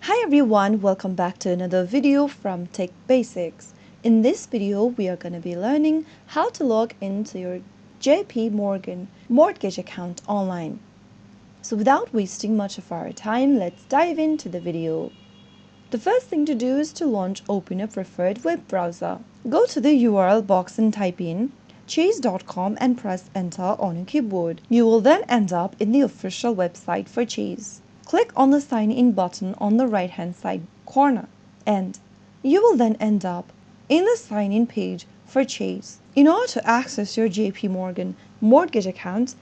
Hi everyone, welcome back to another video from Tech Basics. In this video, we are going to be learning how to log into your JPMorgan mortgage account online. So without wasting much of our time, let's dive into the video. The first thing to do is to open a preferred web browser. Go to the URL box and type in chase.com and press enter on your keyboard. You will then end up in the official website for Chase. Click on the sign in button on the right hand side corner and you will then end up in the sign in page for Chase. In order to access your JPMorgan mortgage account,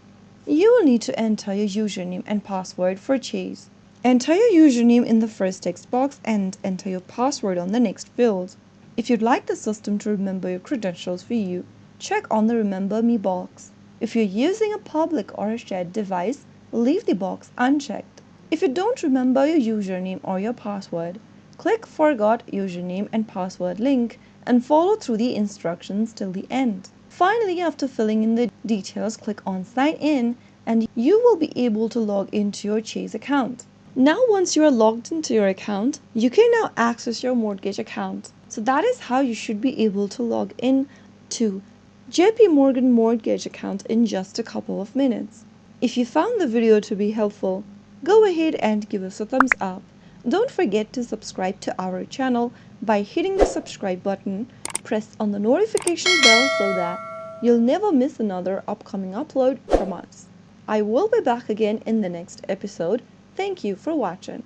you will need to enter your username and password for Chase. Enter your username in the first text box and enter your password on the next field. If you'd like the system to remember your credentials for you, check on the Remember Me box. If you're using a public or a shared device, leave the box unchecked. If you don't remember your username or your password, click Forgot Username and Password link and follow through the instructions till the end. Finally, after filling in the details, click on Sign In and you will be able to log into your Chase account. Now once you are logged into your account, you can now access your mortgage account. So that is how you should be able to log in to JPMorgan mortgage account in just a couple of minutes. If you found the video to be helpful, go ahead and give us a thumbs up. Don't forget to subscribe to our channel by hitting the subscribe button. Press on the notification bell so that you'll never miss another upcoming upload from us. I will be back again in the next episode. Thank you for watching.